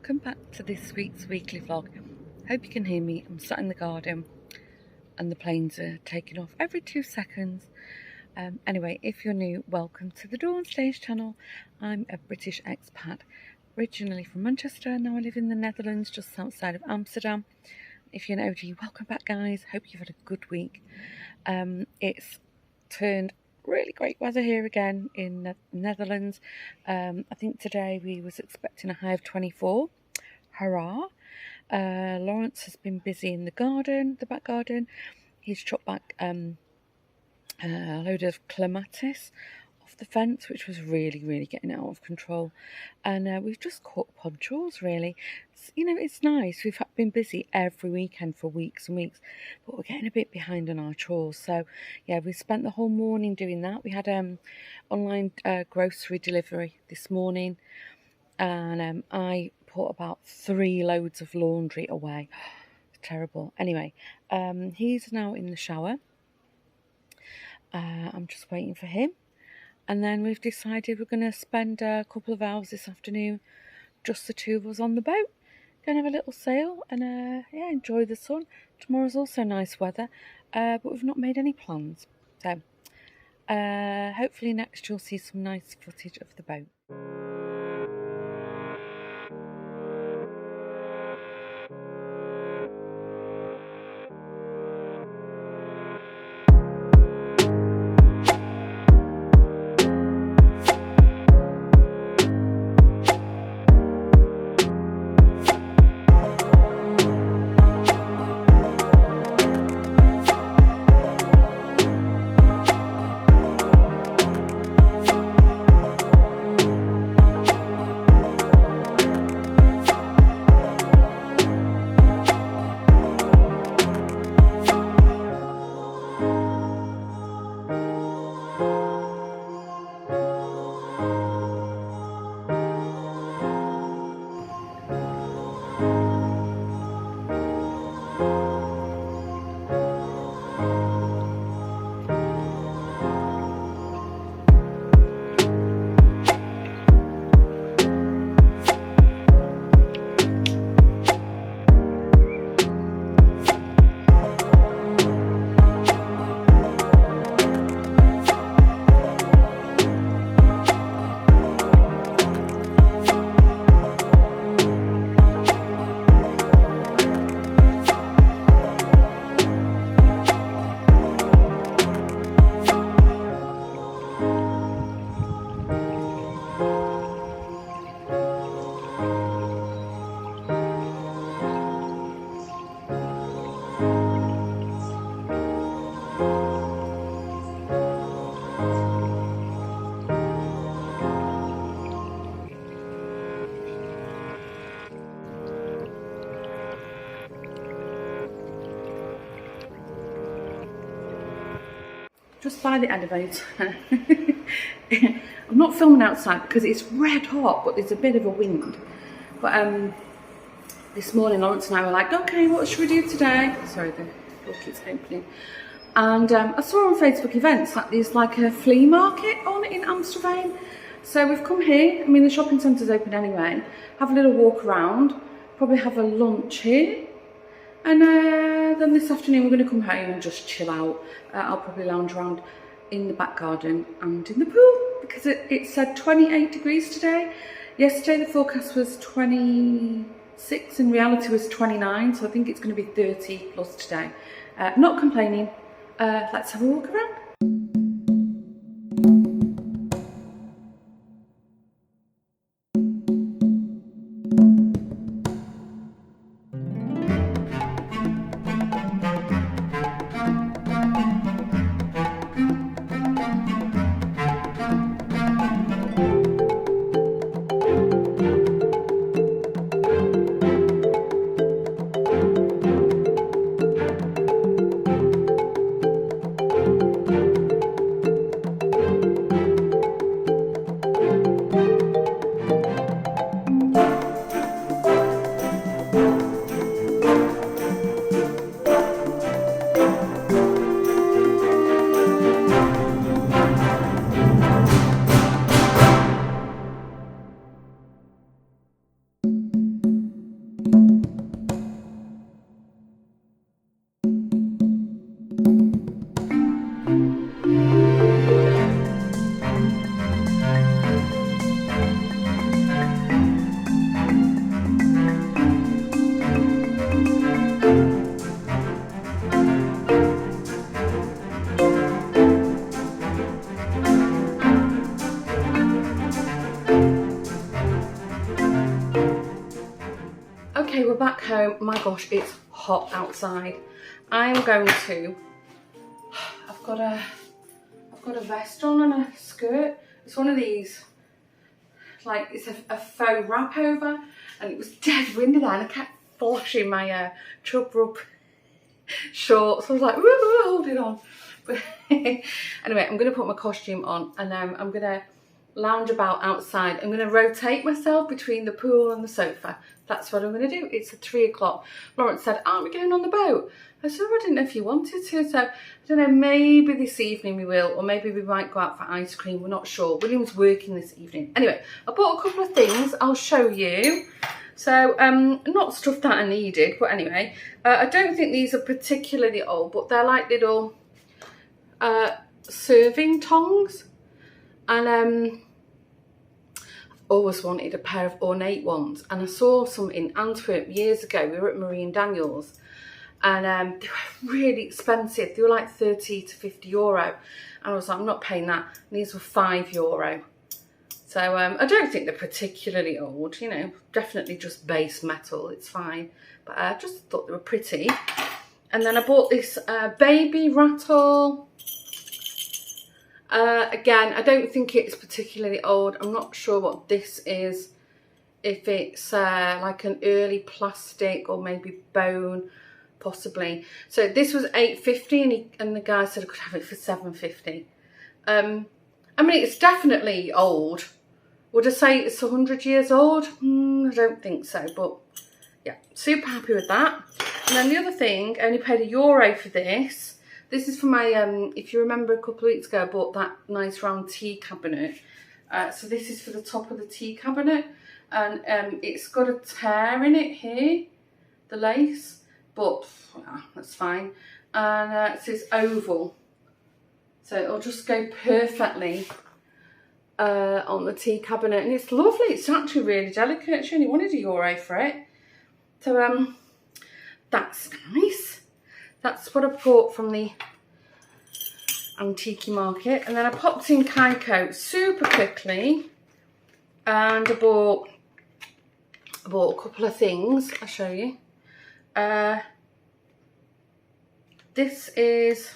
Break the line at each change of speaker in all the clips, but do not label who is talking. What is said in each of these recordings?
welcome back to this week's weekly vlog. Hope you can hear me. I'm sat in the garden and the planes are taking off every 2 seconds. Anyway, if you're new, welcome to the Dawn Stage channel. I'm a British expat, originally from Manchester. Now I live in the Netherlands, just outside of Amsterdam. If you're an OG, welcome back, guys. Hope you've had a good week. It's turned really great weather here again in the Netherlands. I think today we was expecting a high of 24. Hurrah! Lawrence has been busy in the garden, the back garden. He's chopped back a load of clematis off the fence, which was really getting out of control. And we've just caught up on chores, really. You know, it's nice. We've been busy every weekend for weeks and weeks, but we're getting a bit behind on our chores. So yeah, we spent the whole morning doing that. We had online grocery delivery this morning, and I put about 3 loads of laundry away. Terrible. Anyway, he's now in the shower. I'm just waiting for him. And then we've decided we're going to spend a couple of hours this afternoon, just the two of us on the boat. Going to have a little sail and yeah, enjoy the sun. Tomorrow's also nice weather, but we've not made any plans. So hopefully next you'll see some nice footage of the boat. Just by the elevator. I'm not filming outside because it's red hot, but there's a bit of a wind. But this morning Lawrence and I were like, okay, what should we do today? Sorry, the door keeps opening. And I saw on Facebook events that there's like a flea market on in Amsterdam. So we've come here. I mean, the shopping centre's open anyway. Have a little walk around, probably have a lunch here. And then this afternoon we're going to come home and just chill out. I'll probably lounge around in the back garden and in the pool because it said 28 degrees today. Yesterday the forecast was 26, in reality was 29, so I think it's going to be 30 plus today. Not complaining. Let's have a walk around. back home. My gosh, it's hot outside. I am going to, I've got a vest on and a skirt. It's one of these, like it's a faux wrap over, and it was dead windy there, and I kept flashing my chub rub shorts. I was like, woo, hold it on. But anyway, I'm going to put my costume on, and I'm going to lounge about outside. I'm going to rotate myself between the pool and the sofa. That's what I'm going to do. It's at 3 o'clock. Lawrence said, aren't we going on the boat? I said, I didn't know if you wanted to. So, I don't know, maybe this evening we will, or maybe we might go out for ice cream. We're not sure. William's working this evening. Anyway, I bought a couple of things. I'll show you. So, not stuff that I needed, but anyway, I don't think these are particularly old, but they're like little serving tongs. And always wanted a pair of ornate ones, and I saw some in Antwerp years ago. We were at Marie and Daniel's, and they were really expensive. They were like 30 to 50 euro, and I was like, I'm not paying that. And these were €5. So I don't think they're particularly old, you know, definitely just base metal, it's fine, but I just thought they were pretty. And then I bought this baby rattle. Again, I don't think it's particularly old. I'm not sure what this is, if it's like an early plastic or maybe bone, possibly. So this was £8.50, and the guy said I could have it for £7.50. I mean, it's definitely old. Would I say it's 100 years old? I don't think so, but yeah, super happy with that. And then the other thing, I only paid €1 for this. This is for my, if you remember a couple of weeks ago, I bought that nice round tea cabinet. So this is for the top of the tea cabinet. And it's got a tear in it here, the lace, but that's fine. And it says oval. So it'll just go perfectly on the tea cabinet. And it's lovely. It's actually really delicate. She only wanted €1 for it. So that's nice. That's what I bought from the antique market. And then I popped in Kaiko super quickly, and I bought a couple of things. I'll show you. This is,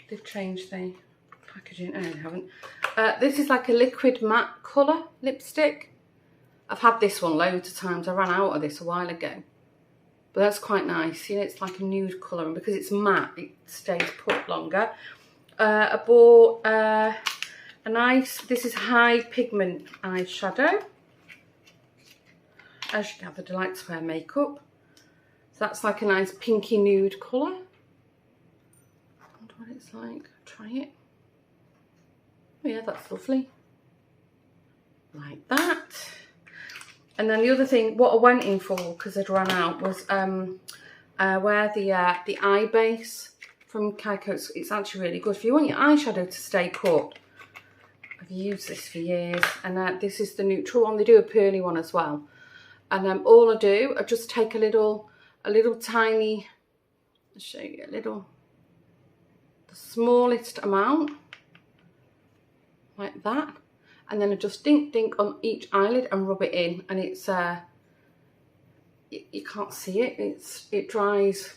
they've changed the packaging. Oh, they haven't. This is like a liquid matte colour lipstick. I've had this one loads of times. I ran out of this a while ago. But that's quite nice, you know, it's like a nude colour, and because it's matte, it stays put longer. I bought a nice, this is high pigment eyeshadow. As you gathered, I like to wear makeup. So that's like a nice pinky nude colour. I wonder what it's like. Try it. Oh yeah, that's lovely. Like that. And then the other thing, what I went in for, because I'd run out, was wear the eye base from Kaiko. It's actually really good. If you want your eyeshadow to stay put, I've used this for years. And this is the neutral one. They do a pearly one as well. And all I do, I just take a little tiny, I'll show you the smallest amount, like that. And then I just dink on each eyelid and rub it in, and it's you can't see it. It dries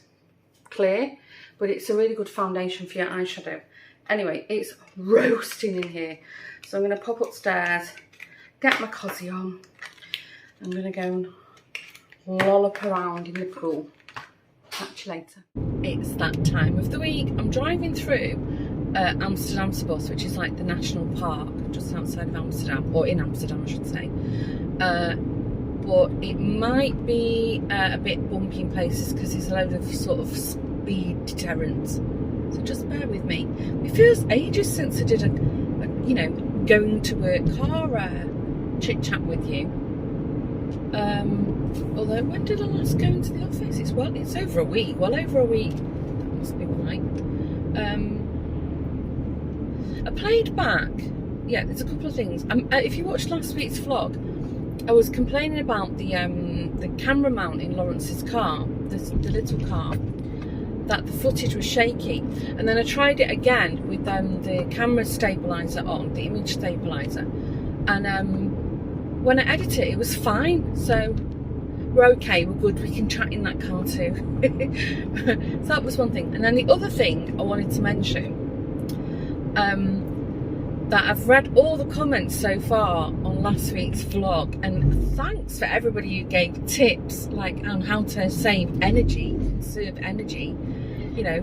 clear, but it's a really good foundation for your eyeshadow. Anyway, it's roasting in here, so I'm going to pop upstairs, get my cosy on. I'm going to go and lollop around in the pool. Catch you later. It's that time of the week. I'm driving through Amsterdam's bus, which is like the national park just outside of Amsterdam, or in Amsterdam I should say, but it might be a bit bumpy in places because there's a load of sort of speed deterrents, so just bear with me. It feels ages since I did a you know, going to work car chit chat with you, although when did I last go into the office? It's over a week, well over a week, that must be right. I played back, yeah, there's a couple of things. If you watched last week's vlog, I was complaining about the camera mount in Lawrence's car, the little car, that the footage was shaky. And then I tried it again with the camera stabiliser on, the image stabiliser. And when I edited it, it was fine. So we're okay, we're good, we can chat in that car too. So that was one thing. And then the other thing I wanted to mention, that I've read all the comments so far on last week's vlog, and thanks for everybody who gave tips like on how to save energy, conserve energy, you know,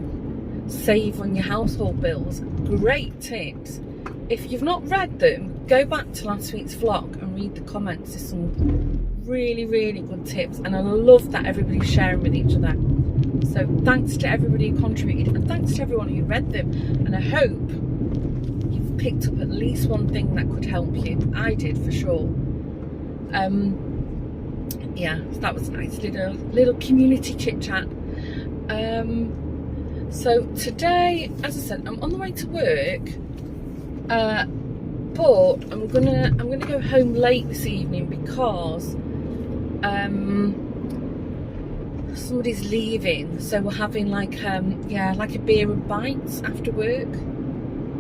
save on your household bills. Great tips. If you've not read them, go back to last week's vlog and read the comments. There's some really, really good tips, and I love that everybody's sharing with each other. So thanks to everybody who contributed, and thanks to everyone who read them, and I hope you've picked up at least one thing that could help you. I did, for sure. Yeah, so that was nice, little community chit chat. So today, as I said, I'm on the way to work, but I'm gonna go home late this evening because somebody's leaving, so we're having like like a beer and bites after work.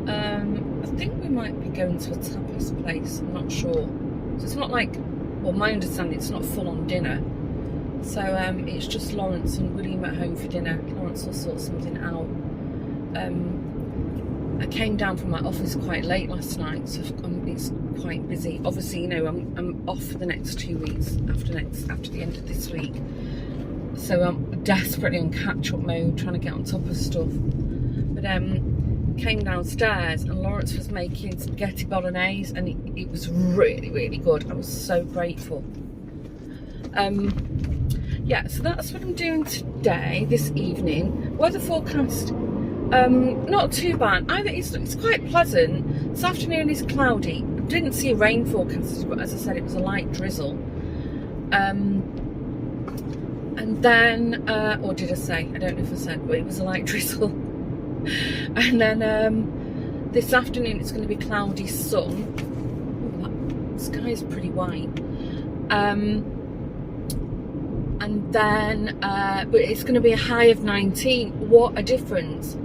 I think we might be going to a tapas place, I'm not sure. So it's not like, well, my understanding, it's not full on dinner. So it's just Lawrence and William at home for dinner. Lawrence will sort something out. I came down from my office quite late last night, so it's quite busy. Obviously, you know, I'm off for the next 2 weeks after the end of this week. So I'm desperately on catch-up mode, trying to get on top of stuff. But came downstairs and Lawrence was making spaghetti bolognese, and it was really, really good. I was so grateful. Yeah, so that's what I'm doing today, this evening. Weather forecast, not too bad. It's quite pleasant. This afternoon is cloudy. I didn't see a rain forecast, but as I said, it was a light drizzle. And then, or did I say? I don't know if I said, but it was a light drizzle. And then this afternoon it's going to be cloudy sun. Ooh, that sky is pretty white. And then, but it's going to be a high of 19. What a difference.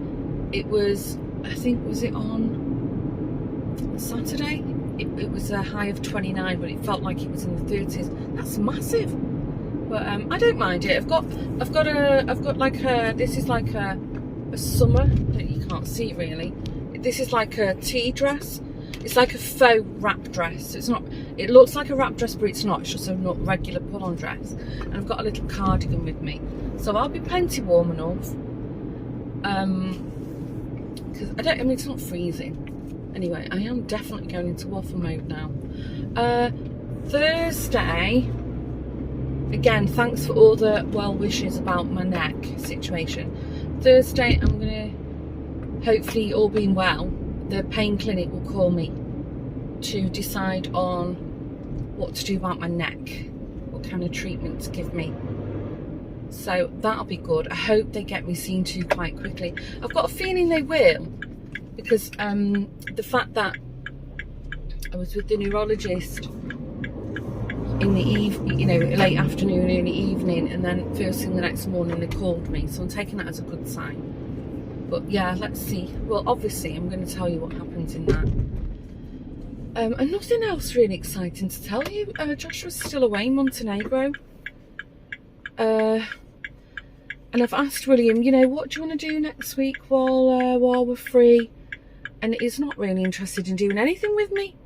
It was, I think, was it on Saturday? It was a high of 29, but it felt like it was in the 30s. That's massive. But I don't mind it. I've got like a, this is like a summer, you can't see it really. This is like a tea dress. It's like a faux wrap dress. It's not, it looks like a wrap dress, but it's not. It's just a not regular pull-on dress. And I've got a little cardigan with me, so I'll be plenty warm enough. Because I mean, it's not freezing. Anyway, I am definitely going into waffle mode now. Thursday, again, thanks for all the well wishes about my neck situation. Thursday, I'm gonna, hopefully all being well, the pain clinic will call me to decide on what to do about my neck, what kind of treatment to give me. So that'll be good. I hope they get me seen to quite quickly. I've got a feeling they will, because the fact that I was with the neurologist in the evening, you know, late afternoon, early evening, and then first thing the next morning they called me, so I'm taking that as a good sign. But yeah, let's see. Well, obviously I'm going to tell you what happens in that. And nothing else really exciting to tell you. Joshua's still away in Montenegro. And I've asked William, you know, what do you want to do next week while we're free? And he's not really interested in doing anything with me.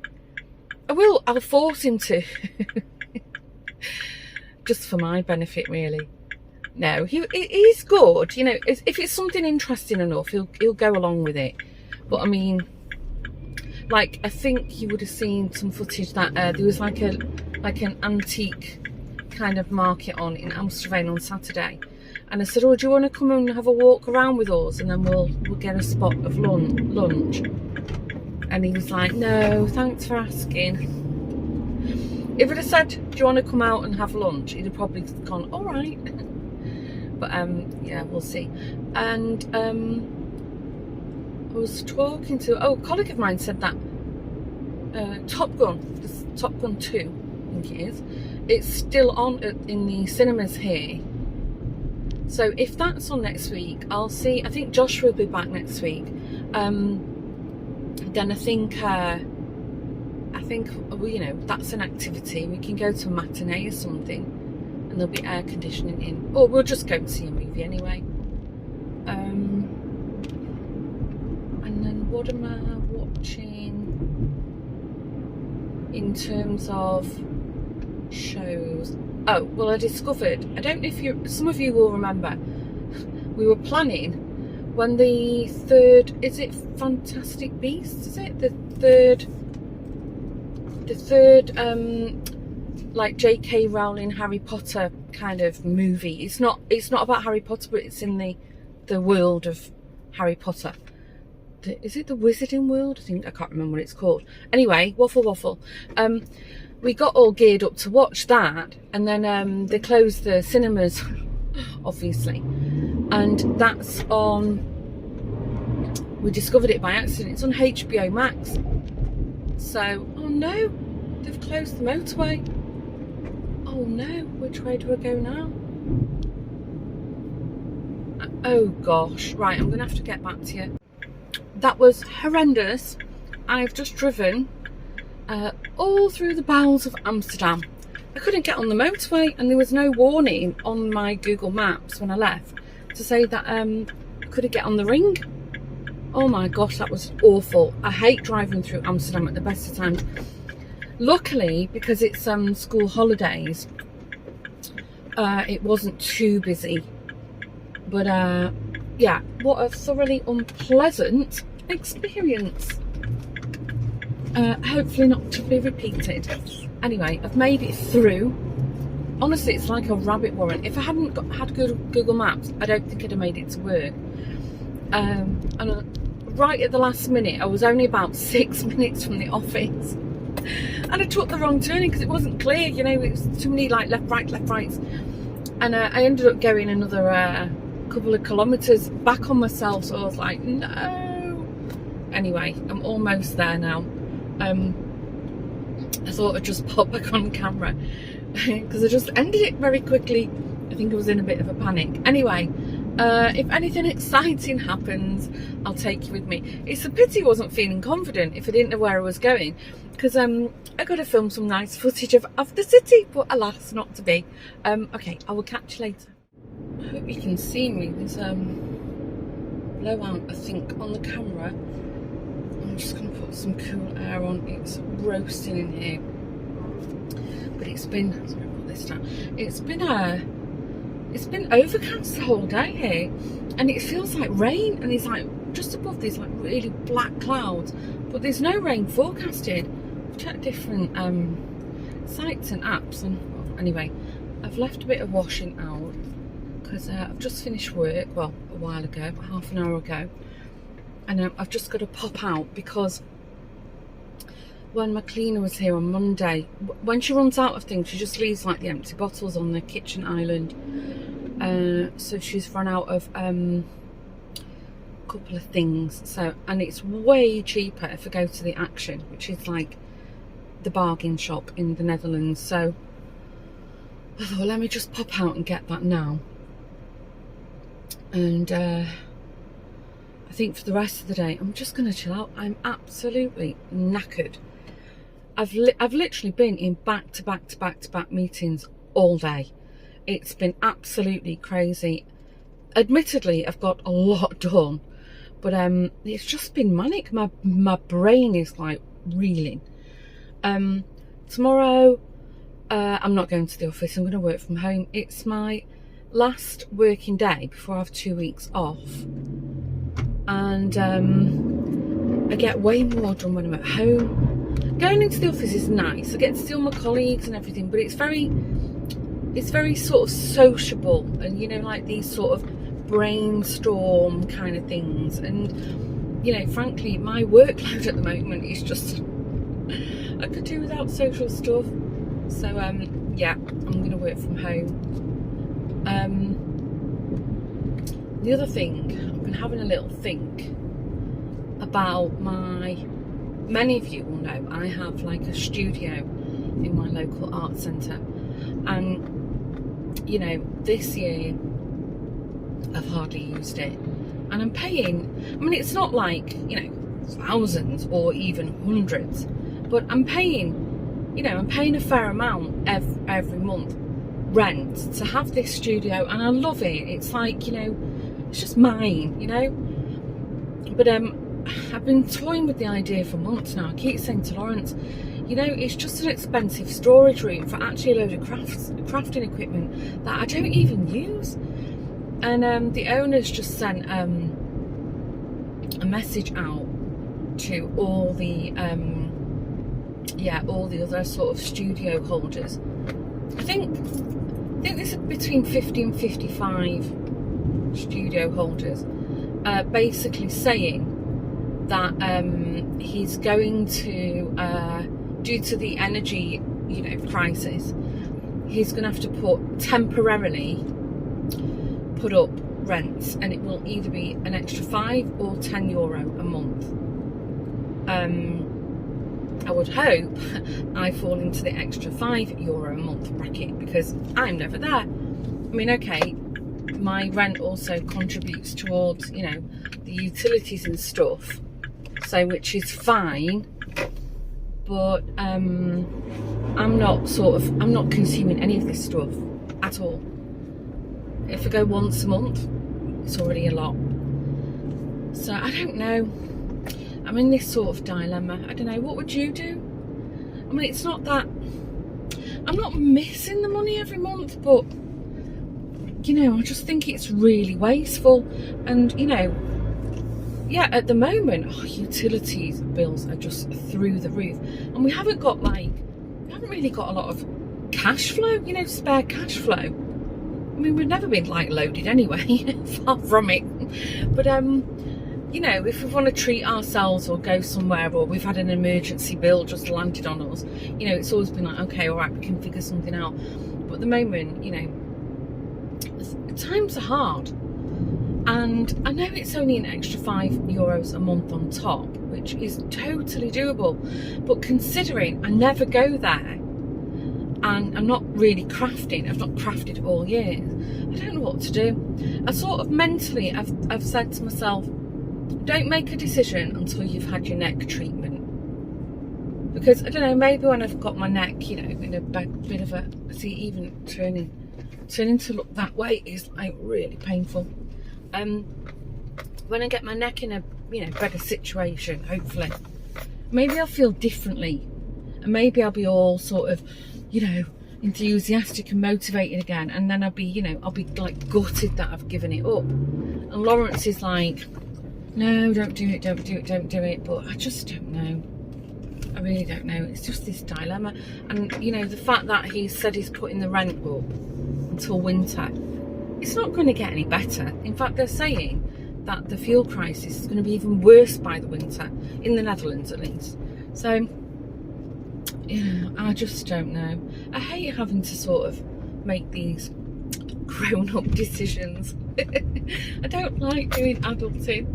I'll force him to. Just for my benefit, really. No, he's good, you know. If it's something interesting enough, he'll go along with it. But I mean, like, I think you would have seen some footage that there was like an antique kind of market on in Amsterdam on Saturday, and I said, oh, do you want to come and have a walk around with us, and then we'll get a spot of lunch? And he was like, no, thanks for asking. If I'd have said, do you want to come out and have lunch, he'd have probably gone, all right. But yeah, we'll see. And I was talking to, a colleague of mine said that Top Gun 2, I think it is, it's still on in the cinemas here. So if that's on next week, I'll see. I think Joshua will be back next week. Then I think well, you know, that's an activity. We can go to a matinee or something and there'll be air conditioning in, or we'll just go and see a movie anyway. And then what am I watching in terms of shows? Oh, well, I discovered, I don't know if some of you will remember, we were planning when the third, is it Fantastic Beasts, is it? The third like J.K. Rowling Harry Potter kind of movie. It's not about Harry Potter, but it's in the world of Harry Potter. Is it the Wizarding World? I can't remember what it's called. Anyway, Waffle. We got all geared up to watch that, and then they closed the cinemas, obviously. And that's on, we discovered it by accident, it's on HBO Max. So, oh no, they've closed the motorway. Oh no, which way do I go now? Oh gosh, right, I'm gonna have to get back to you. That was horrendous. I've just driven all through the bowels of Amsterdam. I couldn't get on the motorway, and there was no warning on my Google Maps when I left to say that I couldn't get on the ring. Oh my gosh, that was awful. I hate driving through Amsterdam at the best of times. Luckily, because it's school holidays, it wasn't too busy. But yeah, what a thoroughly unpleasant experience. Hopefully not to be repeated. Anyway, I've made it through. Honestly, it's like a rabbit warren. If I hadn't had Google Maps, I don't think I'd have made it to work. And right at the last minute, I was only about 6 minutes from the office. And I took the wrong turning because it wasn't clear, you know, it was too many like left rights. And I ended up going another couple of kilometres back on myself, so I was like, no. Anyway, I'm almost there now. I thought I'd just pop back on camera because I just ended it very quickly. I think I was in a bit of a panic. Anyway, if anything exciting happens, I'll take you with me. It's a pity I wasn't feeling confident if I didn't know where I was going, because I got to film some nice footage of the city, but alas, not to be. Okay, I will catch you later. I hope you can see me. There's blowout, I think, on the camera. I'm just going to put some cool air on. It's roasting in here, but it's been, sorry, put this down. It's been overcast the whole day here, and it feels like rain, and it's like just above these like really black clouds, but there's no rain forecasted. I've checked different sites and apps, and well, anyway, I've left a bit of washing out because I've just finished work, well, a while ago, about half an hour ago, and I've just got to pop out because when my cleaner was here on Monday, when she runs out of things, she just leaves like the empty bottles on the kitchen island. So she's run out of a couple of things. So, and it's way cheaper if I go to the Action, which is like the bargain shop in the Netherlands. So I thought, let me just pop out and get that now. And I think for the rest of the day, I'm just going to chill out. I'm absolutely knackered. I've literally been in back-to-back meetings all day. It's been absolutely crazy. Admittedly, I've got a lot done, but it's just been manic. My brain is like reeling. Tomorrow, I'm not going to the office. I'm going to work from home. It's my last working day before I have 2 weeks off, and I get way more done when I'm at home. Going into the office is nice. I get to see all my colleagues and everything, but it's very sort of sociable, and you know, like these sort of brainstorm kind of things. And you know, frankly, my workload at the moment is just I could do without social stuff. So yeah, I'm gonna work from home. The other thing, I've been having a little think about many of you will know I have like a studio in my local art centre, and you know, this year I've hardly used it, and I'm paying, I mean, it's not like, you know, thousands or even hundreds, but I'm paying, you know, I'm paying a fair amount every month, rent to have this studio, and I love it. It's like, you know, it's just mine, you know. But I've been toying with the idea for months now. I keep saying to Lawrence, you know, it's just an expensive storage room for actually a load of crafting equipment that I don't even use. And the owners just sent a message out to all the all the other sort of studio holders. I think there's between 50 and 55 studio holders, basically saying that he's going to, due to the energy, you know, crisis, he's going to have to temporarily put up rents, and it will either be an extra €5 or €10 a month. I would hope I fall into the extra €5 a month bracket, because I'm never there. I mean, okay, my rent also contributes towards, you know, the utilities and stuff, so which is fine, but I'm not consuming any of this stuff at all. If I go once a month, it's already a lot. So I don't know. I'm in this sort of dilemma. I don't know. What would you do? I mean, it's not that I'm not missing the money every month, but you know, I just think it's really wasteful. And you know, yeah, at the moment, utilities bills are just through the roof, and we haven't really got a lot of cash flow, you know, spare cash flow. I mean, we've never been like loaded anyway, far from it. But you know, if we want to treat ourselves or go somewhere, or we've had an emergency bill just landed on us, you know, it's always been like, okay, all right, we can figure something out. But at the moment, you know, times are hard, and I know it's only an extra €5 a month on top, which is totally doable. But considering I never go there, and I'm not really crafting, I've not crafted all year, I don't know what to do. I sort of mentally, I've said to myself, don't make a decision until you've had your neck treatment. Because, I don't know, maybe when I've got my neck, you know, in a bit of a, see, even turning to look that way is like really painful. When I get my neck in a, you know, better situation, hopefully, maybe I'll feel differently, and maybe I'll be all sort of, you know, enthusiastic and motivated again, and then I'll be, you know, I'll be like gutted that I've given it up. And Lawrence is like, no, don't do it, don't do it, don't do it. But I just don't know. I really don't know. It's just this dilemma. And, you know, the fact that he said he's putting the rent up until winter, it's not going to get any better. In fact, they're saying that the fuel crisis is going to be even worse by the winter, in the Netherlands at least. So, you know, I just don't know. I hate having to sort of make these grown-up decisions. I don't like doing adulting.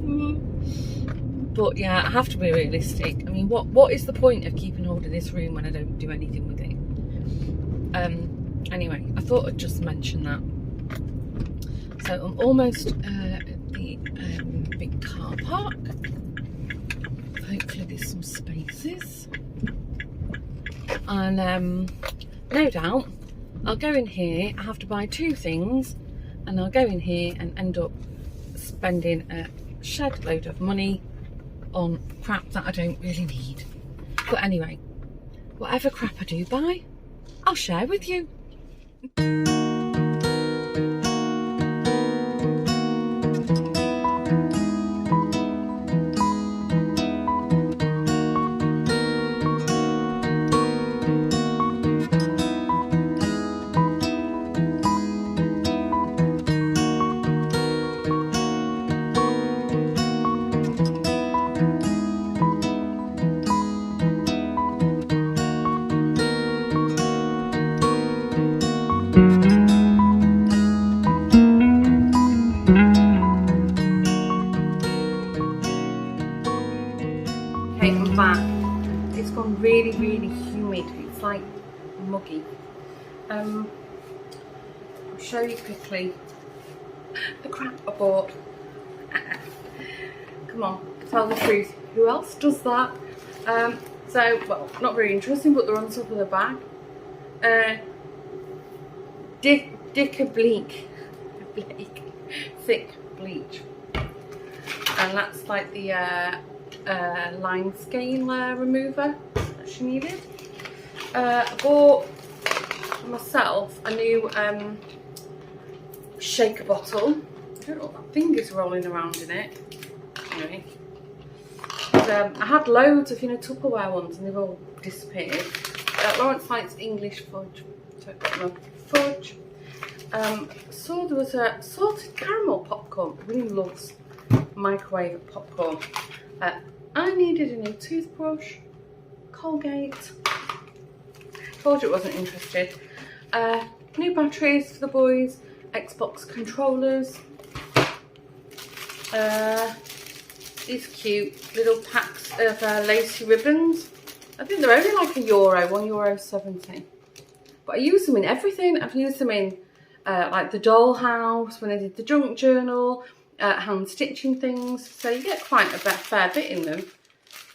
But yeah, I have to be realistic. I mean, what is the point of keeping hold of this room when I don't do anything with it? Anyway, I thought I'd just mention that. So I'm almost at the big car park. Hopefully there's some spaces. And no doubt I'll go in here. I have to buy 2 things, and I'll go in here and end up spending a shed load of money on crap that I don't really need. But anyway, whatever crap I do buy, I'll share with you. Okay, I'm back. It's gone really, really humid. It's like muggy. I'll show you quickly the crap I bought. Come on, tell the truth. Who else does that? So, well, not very interesting, but they're on top of the bag. Dicker Bleak Thick Bleach. And that's like the line scale remover that she needed. I bought myself a new shaker bottle. I don't know what that thing is rolling around in it. Anyway. I had loads of, Tupperware ones and they've all disappeared. Lawrence likes English fudge, so I got my fudge. Saw there was a salted caramel popcorn. William loves microwave popcorn. I needed a new toothbrush, Colgate. Told you I wasn't interested. New batteries for the boys, Xbox controllers. These cute little packs of lacy ribbons. I think they're only like €1, €1.70. But I use them in everything. I've used them in like the dollhouse, when I did the junk journal, hand stitching things. So you get quite a fair bit in them.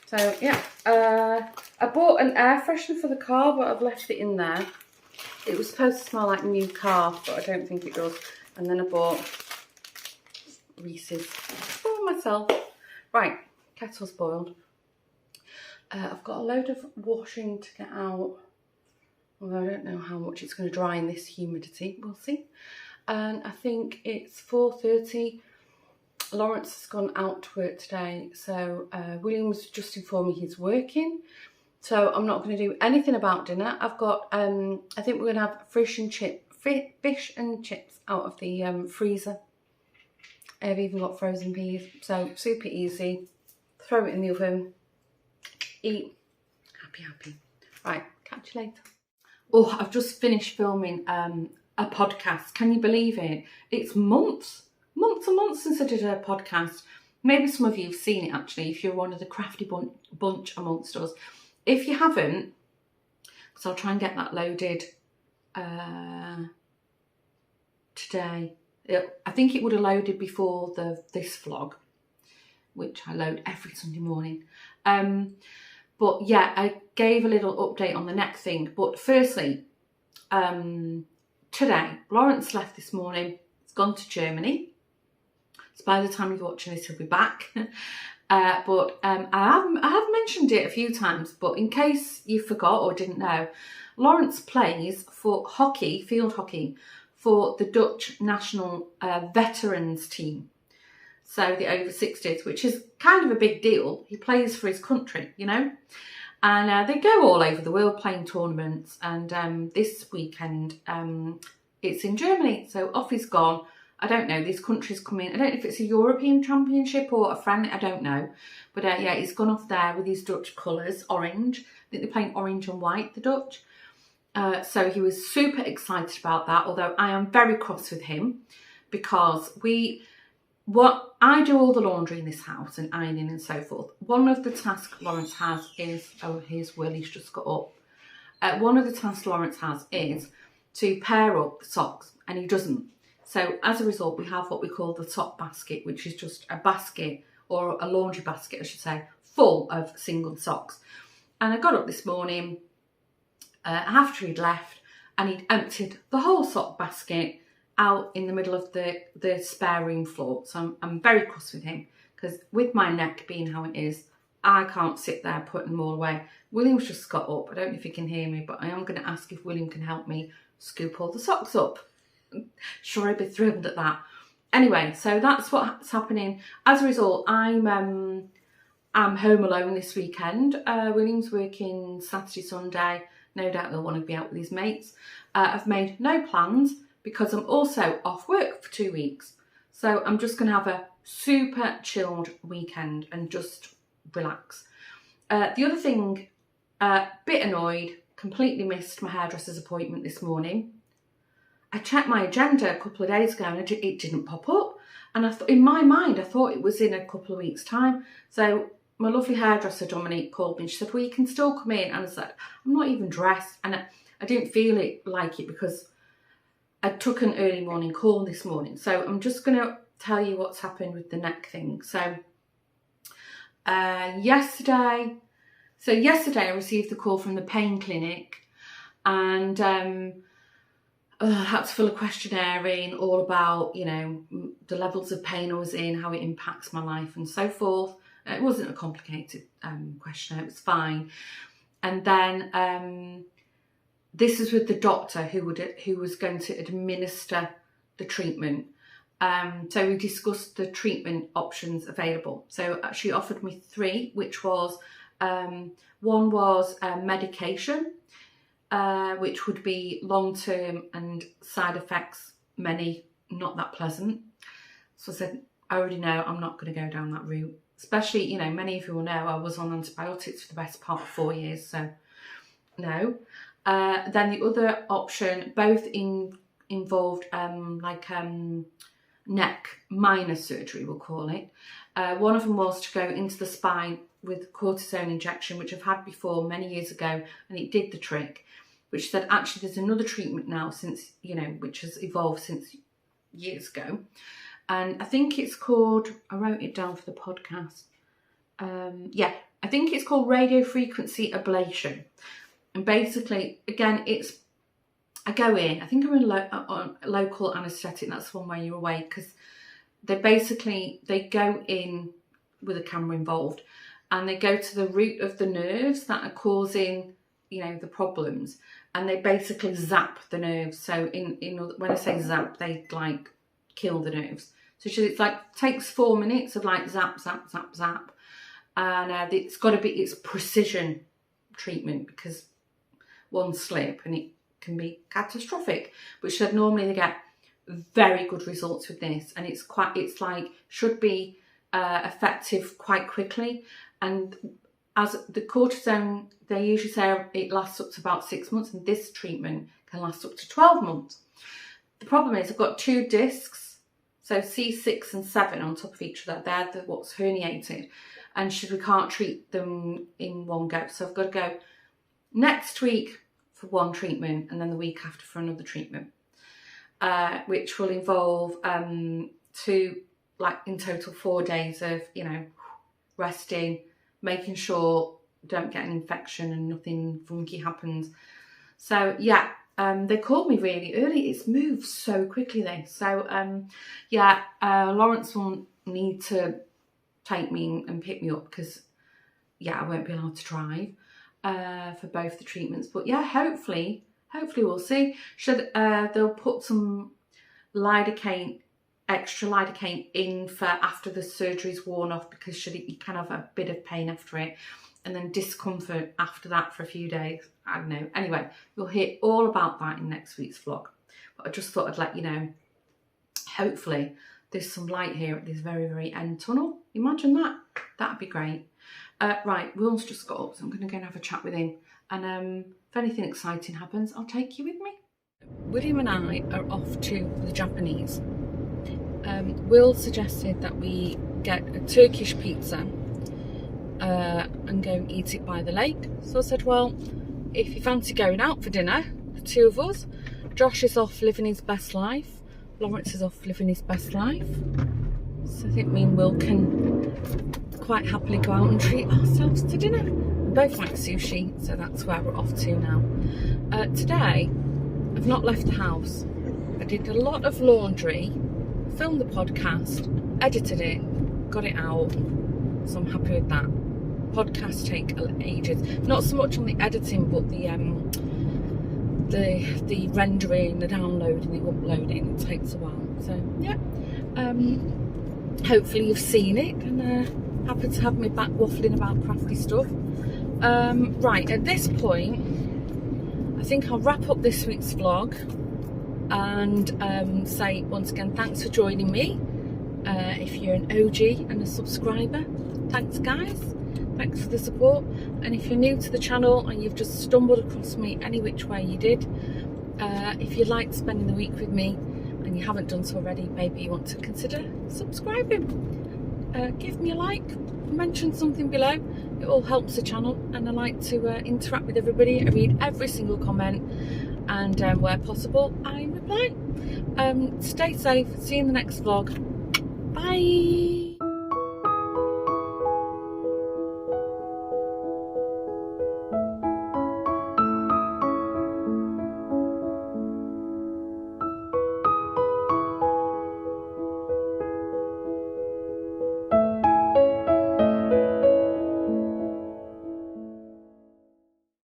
So yeah, I bought an air freshener for the car, but I've left it in there. It was supposed to smell like new car, but I don't think it does. And then I bought Reese's for myself. Right, kettle's boiled. I've got a load of washing to get out. Although I don't know how much it's going to dry in this humidity. We'll see. And I think it's 4:30. Lawrence has gone out to work today. So William was just informed me he's working. So I'm not going to do anything about dinner. I've got, I think we're going to have fish and chips out of the freezer. I've even got frozen peas. So super easy. Throw it in the oven. Eat. Happy. Right, catch you later. Oh, I've just finished filming a podcast. Can you believe it? It's months and months since I did a podcast. Maybe some of you have seen it actually, if you're one of the crafty bunch amongst us. If you haven't, because I'll try and get that loaded today. I think it would have loaded before this vlog, which I load every Sunday morning. But yeah, I gave a little update on the neck thing. But firstly, today, Lawrence left this morning. He's gone to Germany. So by the time you're watching this, he'll be back. But I have mentioned it a few times, but in case you forgot or didn't know, Lawrence plays for hockey, field hockey, for the Dutch national veterans team. So the over 60s, which is kind of a big deal. He plays for his country, and they go all over the world playing tournaments. And this weekend, it's in Germany. So off he's gone. I don't know, these countries come in. I don't know if it's a European Championship or a friendly, I don't know. But yeah, he's gone off there with his Dutch colours, orange. I think they're playing orange and white, the Dutch. So he was super excited about that, although I am very cross with him because I do all the laundry in this house and ironing and so forth. One of the tasks Lawrence has is, oh, here's Willie's just got up. One of the tasks Lawrence has is to pair up socks, and he doesn't. So as a result, we have what we call the sock basket, which is just a basket, or a laundry basket, I should say, full of single socks. And I got up this morning after he'd left, and he'd emptied the whole sock basket out in the middle of the spare room floor. So I'm very cross with him, because with my neck being how it is, I can't sit there putting them all away. William's just got up. I don't know if he can hear me, but I am going to ask if William can help me scoop all the socks up. Sure, I'd be thrilled at that. Anyway, so that's what's happening. As a result, I'm home alone this weekend. William's working Saturday, Sunday. No doubt he'll want to be out with his mates. I've made no plans because I'm also off work for 2 weeks. So I'm just going to have a super chilled weekend and just relax. The other thing, bit annoyed, completely missed my hairdresser's appointment this morning. I checked my agenda a couple of days ago and it didn't pop up. And I thought, in my mind, I thought it was in a couple of weeks' time. So my lovely hairdresser, Dominique, called me and she said, well, you can still come in. And I said, I'm not even dressed. And I didn't feel like it because I took an early morning call this morning. So I'm just going to tell you what's happened with the neck thing. So yesterday I received the call from the pain clinic, and had to fill a questionnaire in all about, you know, the levels of pain I was in, how it impacts my life and so forth. It wasn't a complicated questionnaire, it was fine. And then this is with the doctor who was going to administer the treatment. So we discussed the treatment options available. So she offered me 3, which was, one was medication, which would be long-term and side effects, many not that pleasant. So I said, I already know I'm not going to go down that route. Especially, you know, many of you will know I was on antibiotics for the best part of 4 years, so no. Then the other option, both involved neck minor surgery, we'll call it. One of them was to go into the spine with cortisone injection, which I've had before many years ago, and it did the trick. Which said actually there's another treatment now since, you know, which has evolved since years ago. And I think it's called, I wrote it down for the podcast. Yeah, I think it's called radio frequency ablation. And basically, again, I go in, I think I'm in local anaesthetic, that's one way you're away, because they go in with a camera involved and they go to the root of the nerves that are causing, you know, the problems, and they basically zap the nerves. So when I say zap, they like kill the nerves. So it's like takes 4 minutes of like zap, zap, zap, zap, and it's precision treatment, because one slip and it can be catastrophic. But she said normally they get very good results with this, and should be effective quite quickly. And as the cortisone, they usually say it lasts up to about 6 months, and this treatment can last up to 12 months. The problem is I've got 2 discs, so C6 and 7 on top of each other. They're what's herniated, and we can't treat them in one go. So I've got to go next week for one treatment, and then the week after for another treatment, which will involve 2, like in total 4 days of, you know, resting, making sure don't get an infection and nothing funky happens. So yeah, they called me really early. It's moved so quickly then. So yeah, Lawrence will need to take me and pick me up, because yeah, I won't be allowed to drive for both the treatments. But yeah, hopefully we'll see. They'll put some lidocaine, extra lidocaine in for after the surgery's worn off, because you can have a bit of pain after it, and then discomfort after that for a few days. I don't know. Anyway, you'll hear all about that in next week's vlog. But I just thought I'd let you know. Hopefully there's some light here at this very, very end tunnel. Imagine that. That'd be great. Right, Will's just got up, so I'm going to go and have a chat with him. And if anything exciting happens, I'll take you with me. William and I are off to the Japanese. Will suggested that we get a Turkish pizza and go and eat it by the lake. So I said, well, if you fancy going out for dinner, the 2 of us, Josh is off living his best life, Lawrence is off living his best life. So I think me and Will can quite happily go out and treat ourselves to dinner. We both like sushi, so that's where we're off to now. Today, I've not left the house. I did a lot of laundry, filmed the podcast, edited it, got it out, so I'm happy with that. Podcasts take ages, not so much on the editing, but the rendering, the downloading, the uploading, it takes a while. So yeah, hopefully you've seen it, and happy to have me back waffling about crafty stuff. Right, at this point I think I'll wrap up this week's vlog and say once again thanks for joining me. If you're an OG and a subscriber, thanks guys, thanks for the support. And if you're new to the channel and you've just stumbled across me any which way you did, if you like spending the week with me and you haven't done so already, maybe you want to consider subscribing. Give me a like, mention something below, it all helps the channel, and I like to interact with everybody. I read every single comment, and where possible I reply. Stay safe, see you in the next vlog. Bye.